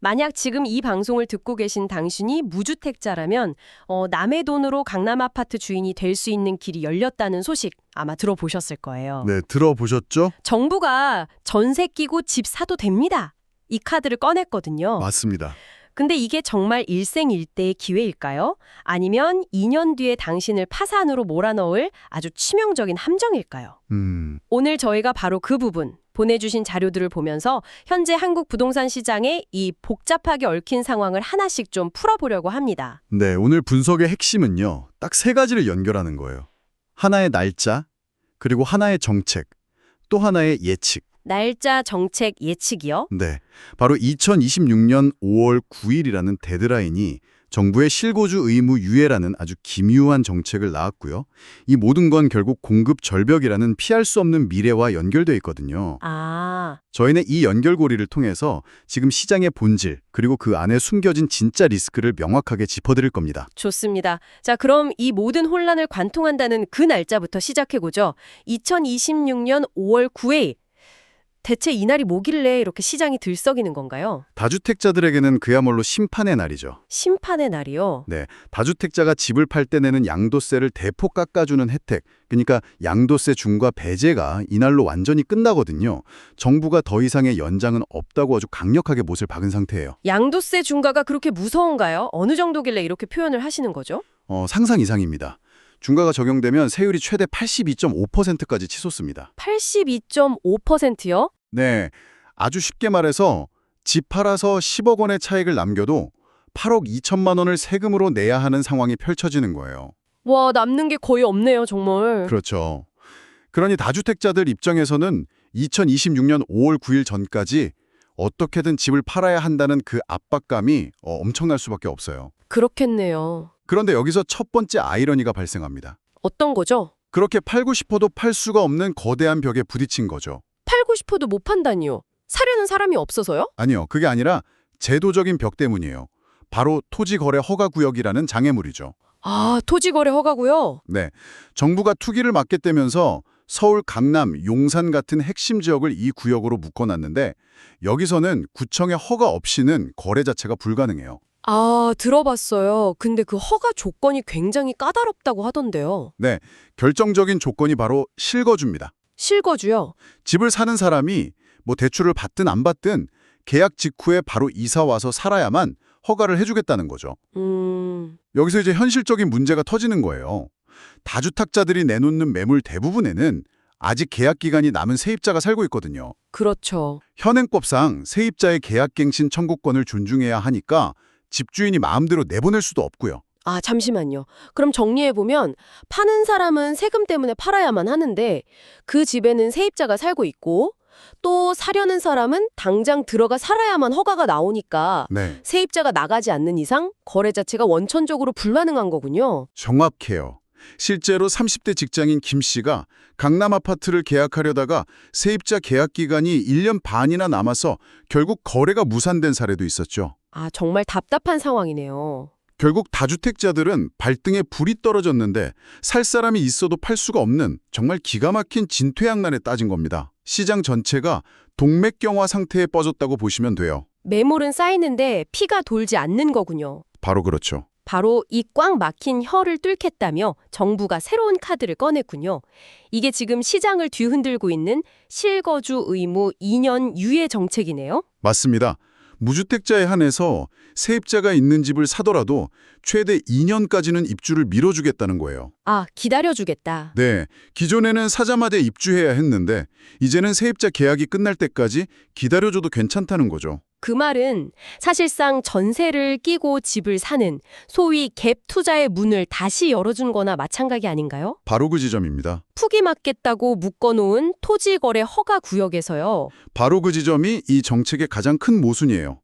만약 지금 이 방송을 듣고 계신 당신이 무주택자라면 남의 돈으로 강남 아파트 주인이 될 수 있는 길이 열렸다는 소식 아마 들어보셨을 거예요. 네, 들어보셨죠? 정부가 전세 끼고 집 사도 됩니다. 이 카드를 꺼냈거든요. 맞습니다. 근데 이게 정말 일생일대의 기회일까요? 아니면 2년 뒤에 당신을 파산으로 몰아넣을 아주 치명적인 함정일까요? 오늘 저희가 바로 그 부분, 보내주신 자료들을 보면서 현재 한국 부동산 시장의 이 복잡하게 얽힌 상황을 하나씩 좀 풀어보려고 합니다. 네, 오늘 분석의 핵심은요. 딱 세 가지를 연결하는 거예요. 하나의 날짜, 그리고 하나의 정책, 또 하나의 예측. 날짜, 정책, 예측이요? 네, 바로 2026년 5월 9일이라는 데드라인이 정부의 실거주 의무 유예라는 아주 기묘한 정책을 낳았고요. 이 모든 건 결국 공급 절벽이라는 피할 수 없는 미래와 연결돼 있거든요. 아, 저희는 이 연결고리를 통해서 지금 시장의 본질, 그리고 그 안에 숨겨진 진짜 리스크를 명확하게 짚어드릴 겁니다. 좋습니다. 자, 그럼 이 모든 혼란을 관통한다는 그 날짜부터 시작해보죠. 2026년 5월 9일. 대체 이날이 뭐길래 이렇게 시장이 들썩이는 건가요? 다주택자들에게는 그야말로 심판의 날이죠. 심판의 날이요? 네, 다주택자가 집을 팔 때 내는 양도세를 대폭 깎아주는 혜택, 그러니까 양도세 중과 배제가 이날로 완전히 끝나거든요. 정부가 더 이상의 연장은 없다고 아주 강력하게 못을 박은 상태예요. 양도세 중과가 그렇게 무서운가요? 어느 정도길래 이렇게 표현을 하시는 거죠? 상상 이상입니다. 중과가 적용되면 세율이 최대 82.5%까지 치솟습니다. 82.5%요? 네, 아주 쉽게 말해서 집 팔아서 10억 원의 차익을 남겨도 8억 2천만 원을 세금으로 내야 하는 상황이 펼쳐지는 거예요. 와, 남는 게 거의 없네요, 정말. 그렇죠. 그러니 다주택자들 입장에서는 2026년 5월 9일 전까지 어떻게든 집을 팔아야 한다는 그 압박감이 엄청날 수밖에 없어요. 그렇겠네요. 그런데 여기서 첫 번째 아이러니가 발생합니다. 어떤 거죠? 그렇게 팔고 싶어도 팔 수가 없는 거대한 벽에 부딪힌 거죠. 팔고 싶어도 못 판다니요. 사려는 사람이 없어서요? 아니요, 그게 아니라 제도적인 벽 때문이에요. 바로 토지거래 허가구역이라는 장애물이죠. 아, 토지거래 허가고요? 네, 정부가 투기를 막겠다면서 서울, 강남, 용산 같은 핵심 지역을 이 구역으로 묶어놨는데 여기서는 구청의 허가 없이는 거래 자체가 불가능해요. 아, 들어봤어요. 근데 그 허가 조건이 굉장히 까다롭다고 하던데요. 네, 결정적인 조건이 바로 실거주입니다. 실거주요? 집을 사는 사람이 대출을 받든 안 받든 계약 직후에 바로 이사 와서 살아야만 허가를 해주겠다는 거죠. 여기서 이제 현실적인 문제가 터지는 거예요. 다주택자들이 내놓는 매물 대부분에는 아직 계약 기간이 남은 세입자가 살고 있거든요. 그렇죠. 현행법상 세입자의 계약갱신 청구권을 존중해야 하니까 집주인이 마음대로 내보낼 수도 없고요. 아, 잠시만요. 그럼 정리해보면 파는 사람은 세금 때문에 팔아야만 하는데 그 집에는 세입자가 살고 있고 또 사려는 사람은 당장 들어가 살아야만 허가가 나오니까 네, 세입자가 나가지 않는 이상 거래 자체가 원천적으로 불가능한 거군요. 정확해요. 실제로 30대 직장인 김 씨가 강남 아파트를 계약하려다가 세입자 계약 기간이 1년 반이나 남아서 결국 거래가 무산된 사례도 있었죠. 아, 정말 답답한 상황이네요. 결국 다주택자들은 발등에 불이 떨어졌는데 살 사람이 있어도 팔 수가 없는 정말 기가 막힌 진퇴양난에 따진 겁니다. 시장 전체가 동맥경화 상태에 빠졌다고 보시면 돼요. 매물은 쌓이는데 피가 돌지 않는 거군요. 바로 그렇죠. 바로 이 꽉 막힌 혀를 뚫겠다며 정부가 새로운 카드를 꺼냈군요. 이게 지금 시장을 뒤흔들고 있는 실거주 의무 2년 유예 정책이네요. 맞습니다. 무주택자에 한해서 세입자가 있는 집을 사더라도 최대 2년까지는 입주를 미뤄주겠다는 거예요. 아, 기다려주겠다. 네, 기존에는 사자마자 입주해야 했는데 이제는 세입자 계약이 끝날 때까지 기다려줘도 괜찮다는 거죠. 그 말은 사실상 전세를 끼고 집을 사는 소위 갭 투자의 문을 다시 열어준 거나 마찬가지 아닌가요? 바로 그 지점입니다. 푸기 맞겠다고 묶어놓은 토지거래 허가 구역에서요. 바로 그 지점이 이 정책의 가장 큰 모순이에요.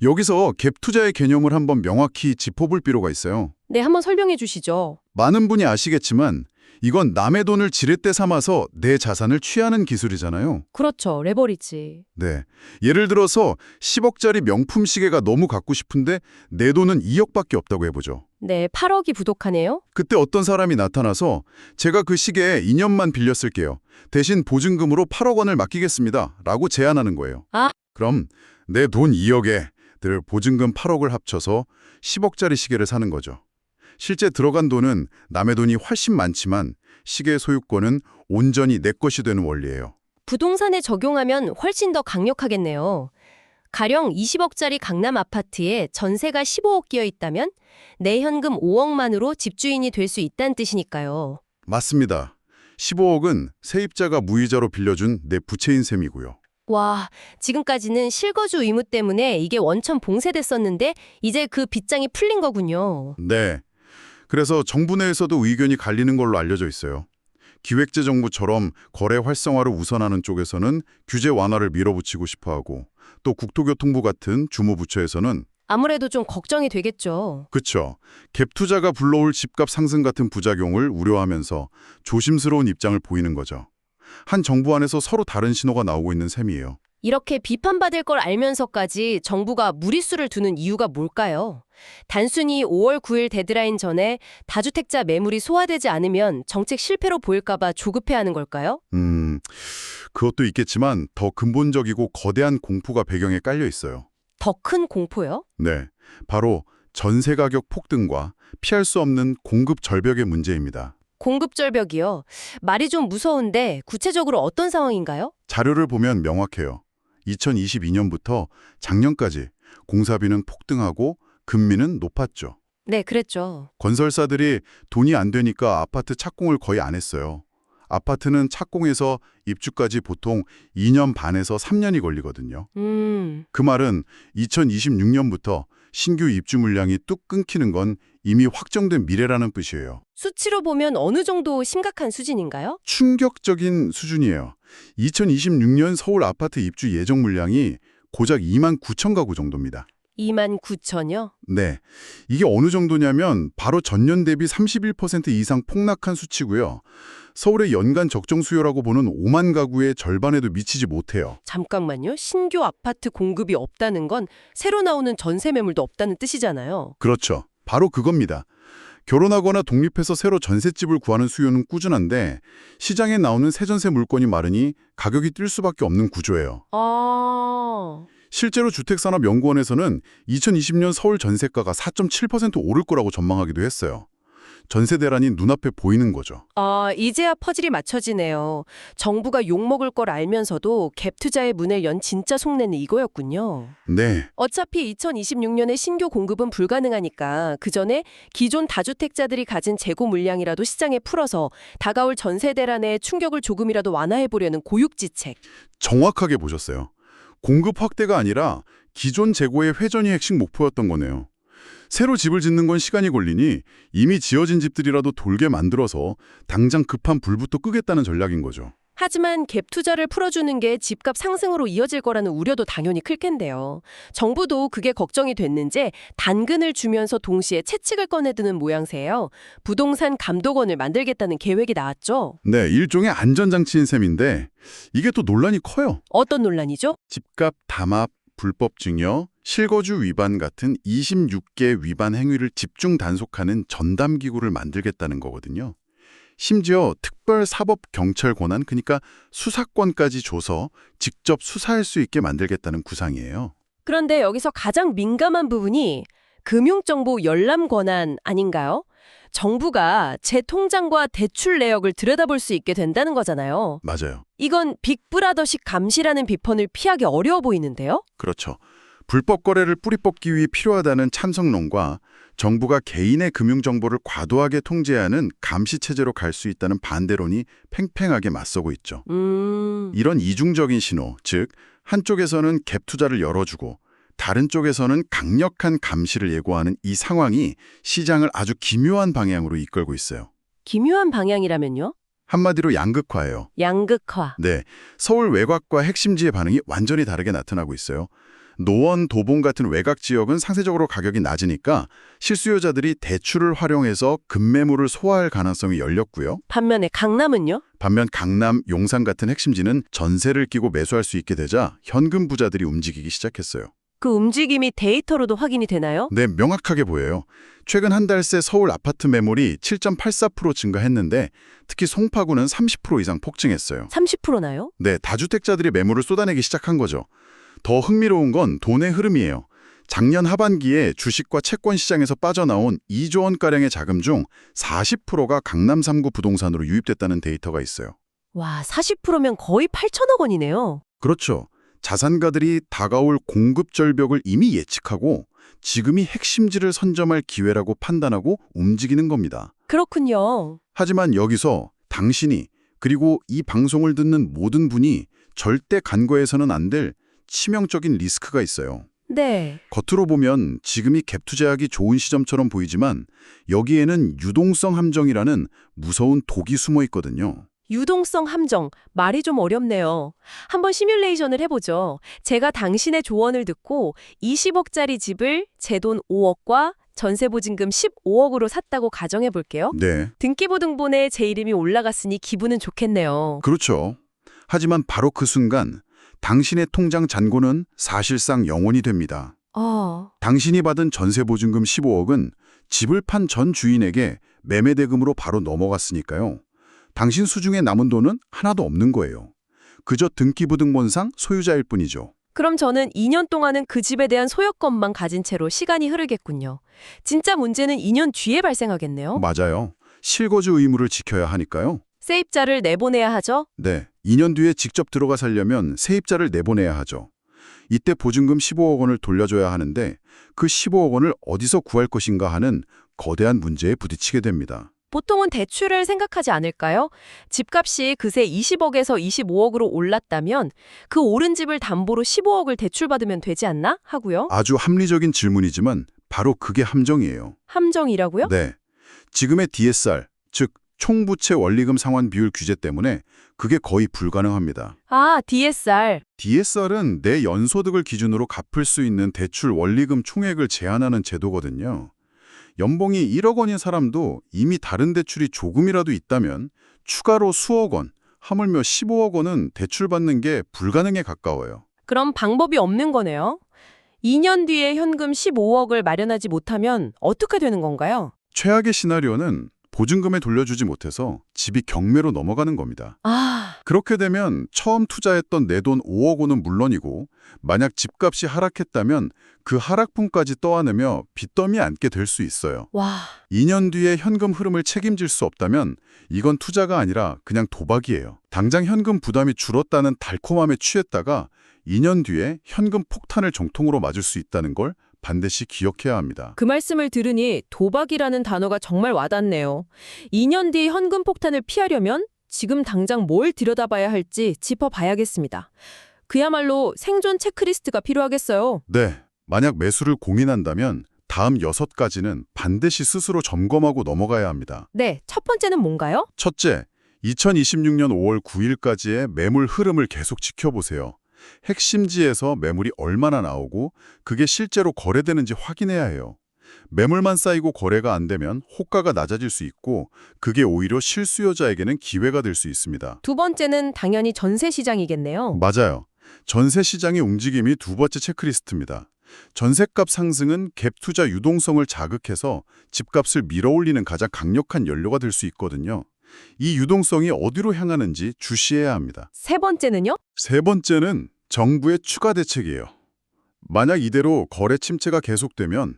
여기서 갭 투자의 개념을 한번 명확히 짚어볼 필요가 있어요. 네, 한번 설명해 주시죠. 많은 분이 아시겠지만 이건 남의 돈을 지렛대 삼아서 내 자산을 취하는 기술이잖아요. 그렇죠. 레버리지. 네, 예를 들어서 10억짜리 명품 시계가 너무 갖고 싶은데 내 돈은 2억밖에 없다고 해보죠. 네, 8억이 부족하네요. 그때 어떤 사람이 나타나서 제가 그 시계에 2년만 빌렸을게요. 대신 보증금으로 8억 원을 맡기겠습니다. 라고 제안하는 거예요. 아. 그럼 내 돈 2억에 아파트, 보증금 8억을 합쳐서 10억짜리 시계를 사는 거죠. 실제 들어간 돈은 남의 돈이 훨씬 많지만 시계 소유권은 온전히 내 것이 되는 원리예요. 부동산에 적용하면 훨씬 더 강력하겠네요. 가령 20억짜리 강남 아파트에 전세가 15억 끼어 있다면 내 현금 5억만으로 집주인이 될 수 있다는 뜻이니까요. 맞습니다. 15억은 세입자가 무이자로 빌려준 내 부채인 셈이고요. 와, 지금까지는 실거주 의무 때문에 이게 원천 봉쇄됐었는데 이제 그 빚장이 풀린 거군요. 네. 그래서 정부 내에서도 의견이 갈리는 걸로 알려져 있어요. 기획재정부처럼 거래 활성화를 우선하는 쪽에서는 규제 완화를 밀어붙이고 싶어하고 또 국토교통부 같은 주무부처에서는 아무래도 좀 걱정이 되겠죠. 그쵸. 갭 투자가 불러올 집값 상승 같은 부작용을 우려하면서 조심스러운 입장을 보이는 거죠. 한 정부 안에서 서로 다른 신호가 나오고 있는 셈이에요. 이렇게 비판받을 걸 알면서까지 정부가 무리수를 두는 이유가 뭘까요? 단순히 5월 9일 데드라인 전에 다주택자 매물이 소화되지 않으면 정책 실패로 보일까 봐 조급해하는 걸까요? 그것도 있겠지만 더 근본적이고 거대한 공포가 배경에 깔려 있어요. 더 큰 공포요? 네, 바로 전세 가격 폭등과 피할 수 없는 공급 절벽의 문제입니다. 공급 절벽이요. 말이 좀 무서운데 구체적으로 어떤 상황인가요? 자료를 보면 명확해요. 2022년부터 작년까지 공사비는 폭등하고 금리는 높았죠. 네, 그랬죠. 건설사들이 돈이 안 되니까 아파트 착공을 거의 안 했어요. 아파트는 착공해서 입주까지 보통 2년 반에서 3년이 걸리거든요. 그 말은 2026년부터 신규 입주 물량이 뚝 끊기는 건 이미 확정된 미래라는 뜻이에요. 수치로 보면 어느 정도 심각한 수준인가요? 충격적인 수준이에요. 2026년 서울 아파트 입주 예정 물량이 고작 2만 9천 가구 정도입니다. 2만 9천요? 네, 이게 어느 정도냐면 바로 전년 대비 31% 이상 폭락한 수치고요. 서울의 연간 적정 수요라고 보는 5만 가구의 절반에도 미치지 못해요. 잠깐만요. 신규 아파트 공급이 없다는 건 새로 나오는 전세 매물도 없다는 뜻이잖아요. 그렇죠. 바로 그겁니다. 결혼하거나 독립해서 새로 전셋집을 구하는 수요는 꾸준한데 시장에 나오는 새 전세 물건이 마르니 가격이 뛸 수밖에 없는 구조예요. 실제로 주택산업연구원에서는 2020년 서울 전세가가 4.7% 오를 거라고 전망하기도 했어요. 전세 대란이 눈앞에 보이는 거죠. 이제야 퍼즐이 맞춰지네요. 정부가 욕먹을 걸 알면서도 갭 투자의 문을 연 진짜 속내는 이거였군요. 네. 어차피 2026년에 신규 공급은 불가능하니까 그 전에 기존 다주택자들이 가진 재고 물량이라도 시장에 풀어서 다가올 전세 대란의 충격을 조금이라도 완화해보려는 고육지책. 정확하게 보셨어요. 공급 확대가 아니라 기존 재고의 회전이 핵심 목표였던 거네요. 새로 집을 짓는 건 시간이 걸리니 이미 지어진 집들이라도 돌게 만들어서 당장 급한 불부터 끄겠다는 전략인 거죠. 하지만 갭 투자를 풀어주는 게 집값 상승으로 이어질 거라는 우려도 당연히 클 텐데요. 정부도 그게 걱정이 됐는지 단근을 주면서 동시에 채찍을 꺼내드는 모양새예요. 부동산 감독원을 만들겠다는 계획이 나왔죠. 네, 일종의 안전장치인 셈인데 이게 또 논란이 커요. 어떤 논란이죠? 집값 담합, 불법 증여, 실거주 위반 같은 26개 위반 행위를 집중 단속하는 전담기구를 만들겠다는 거거든요. 심지어 특별사법경찰 권한, 그러니까 수사권까지 줘서 직접 수사할 수 있게 만들겠다는 구상이에요. 그런데 여기서 가장 민감한 부분이 금융정보 열람 권한 아닌가요? 정부가 제 통장과 대출 내역을 들여다볼 수 있게 된다는 거잖아요. 맞아요. 이건 빅브라더식 감시라는 비판을 피하기 어려워 보이는데요? 그렇죠. 불법 거래를 뿌리 뽑기 위해 필요하다는 찬성론과 정부가 개인의 금융정보를 과도하게 통제하는 감시체제로 갈 수 있다는 반대론이 팽팽하게 맞서고 있죠. 이런 이중적인 신호, 즉 한쪽에서는 갭 투자를 열어주고 다른 쪽에서는 강력한 감시를 예고하는 이 상황이 시장을 아주 기묘한 방향으로 이끌고 있어요. 기묘한 방향이라면요? 한마디로 양극화예요. 양극화. 네, 서울 외곽과 핵심지의 반응이 완전히 다르게 나타나고 있어요. 노원, 도봉 같은 외곽 지역은 상대적으로 가격이 낮으니까 실수요자들이 대출을 활용해서 급매물을 소화할 가능성이 열렸고요. 반면에 강남은요? 반면 강남, 용산 같은 핵심지는 전세를 끼고 매수할 수 있게 되자 현금 부자들이 움직이기 시작했어요. 그 움직임이 데이터로도 확인이 되나요? 네, 명확하게 보여요. 최근 한 달 새 서울 아파트 매물이 7.84% 증가했는데 특히 송파구는 30% 이상 폭증했어요. 30%나요? 네, 다주택자들이 매물을 쏟아내기 시작한 거죠. 더 흥미로운 건 돈의 흐름이에요. 작년 하반기에 주식과 채권 시장에서 빠져나온 2조 원가량의 자금 중 40%가 강남 3구 부동산으로 유입됐다는 데이터가 있어요. 와, 40%면 거의 8천억 원이네요. 그렇죠. 자산가들이 다가올 공급 절벽을 이미 예측하고 지금이 핵심지를 선점할 기회라고 판단하고 움직이는 겁니다. 그렇군요. 하지만 여기서 당신이 그리고 이 방송을 듣는 모든 분이 절대 간과해서는 안 될 치명적인 리스크가 있어요. 네. 겉으로 보면 지금이 갭 투자하기 좋은 시점처럼 보이지만 여기에는 유동성 함정이라는 무서운 독이 숨어 있거든요. 유동성 함정, 말이 좀 어렵네요. 한번 시뮬레이션을 해보죠. 제가 당신의 조언을 듣고 20억짜리 집을 제 돈 5억과 전세보증금 15억으로 샀다고 가정해 볼게요. 네, 등기부등본에 제 이름이 올라갔으니 기분은 좋겠네요. 그렇죠. 하지만 바로 그 순간 당신의 통장 잔고는 사실상 0원이 됩니다. 당신이 받은 전세보증금 15억은 집을 판 전 주인에게 매매대금으로 바로 넘어갔으니까요. 당신 수중에 남은 돈은 하나도 없는 거예요. 그저 등기부등본상 소유자일 뿐이죠. 그럼 저는 2년 동안은 그 집에 대한 소유권만 가진 채로 시간이 흐르겠군요. 진짜 문제는 2년 뒤에 발생하겠네요. 맞아요. 실거주 의무를 지켜야 하니까요. 세입자를 내보내야 하죠? 네, 2년 뒤에 직접 들어가 살려면 세입자를 내보내야 하죠. 이때 보증금 15억 원을 돌려줘야 하는데 그 15억 원을 어디서 구할 것인가 하는 거대한 문제에 부딪히게 됩니다. 보통은 대출을 생각하지 않을까요? 집값이 그새 20억에서 25억으로 올랐다면 그 오른 집을 담보로 15억을 대출받으면 되지 않나? 하고요. 아주 합리적인 질문이지만 바로 그게 함정이에요. 함정이라고요? 네, 지금의 DSR, 즉 총부채 원리금 상환 비율 규제 때문에 그게 거의 불가능합니다. 아, DSR. DSR은 내 연소득을 기준으로 갚을 수 있는 대출 원리금 총액을 제한하는 제도거든요. 연봉이 1억 원인 사람도 이미 다른 대출이 조금이라도 있다면 추가로 수억 원, 하물며 15억 원은 대출받는 게 불가능에 가까워요. 그럼 방법이 없는 거네요. 2년 뒤에 현금 15억을 마련하지 못하면 어떻게 되는 건가요? 최악의 시나리오는 보증금에 돌려주지 못해서 집이 경매로 넘어가는 겁니다. 그렇게 되면 처음 투자했던 내 돈 5억 원은 물론이고 만약 집값이 하락했다면 그 하락분까지 떠안으며 빚더미에 앉게 될 수 있어요. 와. 2년 뒤에 현금 흐름을 책임질 수 없다면 이건 투자가 아니라 그냥 도박이에요. 당장 현금 부담이 줄었다는 달콤함에 취했다가 2년 뒤에 현금 폭탄을 정통으로 맞을 수 있다는 걸 반드시 기억해야 합니다. 그 말씀을 들으니 도박이라는 단어가 정말 와닿네요. 2년 뒤 현금 폭탄을 피하려면 지금 당장 뭘 들여다봐야 할지 짚어봐야겠습니다. 그야말로 생존 체크리스트가 필요하겠어요. 네, 만약 매수를 공인한다면 다음 6가지는 반드시 스스로 점검하고 넘어가야 합니다. 네, 첫 번째는 뭔가요? 첫째, 2026년 5월 9일까지의 매물 흐름을 계속 지켜보세요. 핵심지에서 매물이 얼마나 나오고 그게 실제로 거래되는지 확인해야 해요. 매물만 쌓이고 거래가 안 되면 호가가 낮아질 수 있고 그게 오히려 실수요자에게는 기회가 될 수 있습니다. 두 번째는 당연히 전세 시장이겠네요. 맞아요. 전세 시장의 움직임이 두 번째 체크리스트입니다. 전셋값 상승은 갭 투자 유동성을 자극해서 집값을 밀어올리는 가장 강력한 연료가 될 수 있거든요. 이 유동성이 어디로 향하는지 주시해야 합니다. 세 번째는요? 세 번째는 정부의 추가 대책이에요. 만약 이대로 거래 침체가 계속되면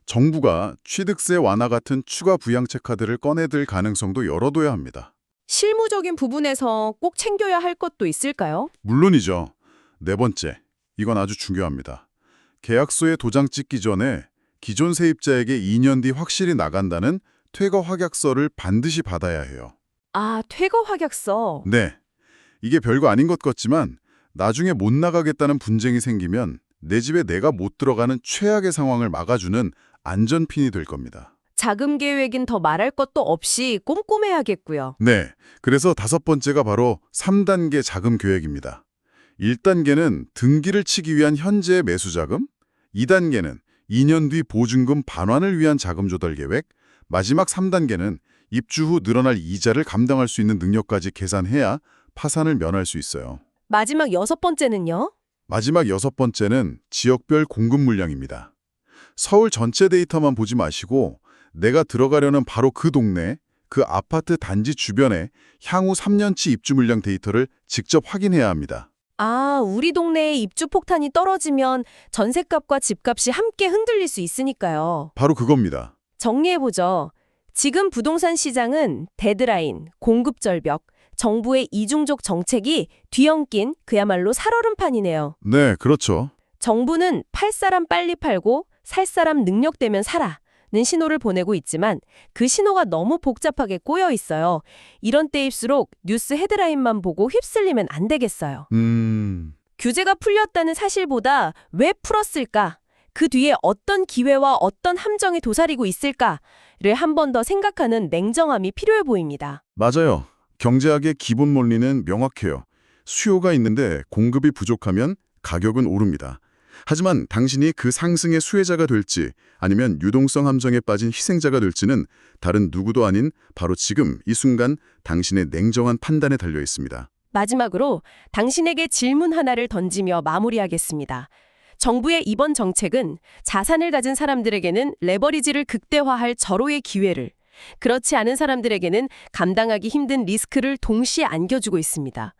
정부가 취득세 완화 같은 추가 부양책 카드를 꺼내들 가능성도 열어둬야 합니다. 실무적인 부분에서 꼭 챙겨야 할 것도 있을까요? 물론이죠. 네 번째, 이건 아주 중요합니다. 계약서에 도장 찍기 전에 기존 세입자에게 2년 뒤 확실히 나간다는 퇴거 확약서를 반드시 받아야 해요. 아, 퇴거 확약서. 네, 이게 별거 아닌 것 같지만 나중에 못 나가겠다는 분쟁이 생기면 내 집에 내가 못 들어가는 최악의 상황을 막아주는 안전핀이 될 겁니다. 자금 계획인 더 말할 것도 없이 꼼꼼해야겠고요. 네, 그래서 다섯 번째가 바로 3단계 자금 계획입니다. 1단계는 등기를 치기 위한 현재의 매수 자금, 2단계는 2년 뒤 보증금 반환을 위한 자금 조달 계획, 마지막 3단계는 입주 후 늘어날 이자를 감당할 수 있는 능력까지 계산해야 파산을 면할 수 있어요. 마지막 6번째는요? 마지막 6번째는 지역별 공급 물량입니다. 서울 전체 데이터만 보지 마시고 내가 들어가려는 바로 그 동네, 그 아파트 단지 주변에 향후 3년치 입주 물량 데이터를 직접 확인해야 합니다. 아, 우리 동네에 입주 폭탄이 떨어지면 전셋값과 집값이 함께 흔들릴 수 있으니까요. 바로 그겁니다. 정리해보죠. 지금 부동산 시장은 데드라인, 공급 절벽, 정부의 이중적 정책이 뒤엉킨 그야말로 살얼음판이네요. 네, 그렇죠. 정부는 팔 사람 빨리 팔고 살 사람 능력되면 사라는 신호를 보내고 있지만 그 신호가 너무 복잡하게 꼬여 있어요. 이런 때일수록 뉴스 헤드라인만 보고 휩쓸리면 안 되겠어요. 규제가 풀렸다는 사실보다 왜 풀었을까? 그 뒤에 어떤 기회와 어떤 함정이 도사리고 있을까를 한 번 더 생각하는 냉정함이 필요해 보입니다. 맞아요. 경제학의 기본 원리는 명확해요. 수요가 있는데 공급이 부족하면 가격은 오릅니다. 하지만 당신이 그 상승의 수혜자가 될지 아니면 유동성 함정에 빠진 희생자가 될지는 다른 누구도 아닌 바로 지금 이 순간 당신의 냉정한 판단에 달려 있습니다. 마지막으로 당신에게 질문 하나를 던지며 마무리하겠습니다. 정부의 이번 정책은 자산을 가진 사람들에게는 레버리지를 극대화할 절호의 기회를, 그렇지 않은 사람들에게는 감당하기 힘든 리스크를 동시에 안겨주고 있습니다.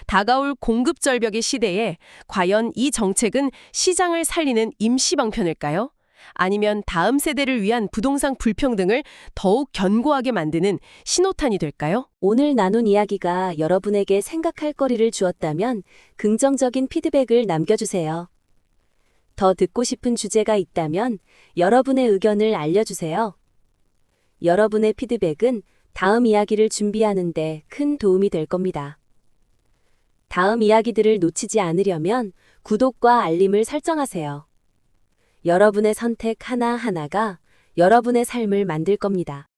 다가올 공급 절벽의 시대에 과연 이 정책은 시장을 살리는 임시방편일까요? 아니면 다음 세대를 위한 부동산 불평등을 더욱 견고하게 만드는 신호탄이 될까요? 오늘 나눈 이야기가 여러분에게 생각할 거리를 주었다면 긍정적인 피드백을 남겨주세요. 더 듣고 싶은 주제가 있다면 여러분의 의견을 알려주세요. 여러분의 피드백은 다음 이야기를 준비하는 데 큰 도움이 될 겁니다. 다음 이야기들을 놓치지 않으려면 구독과 알림을 설정하세요. 여러분의 선택 하나하나가 여러분의 삶을 만들 겁니다.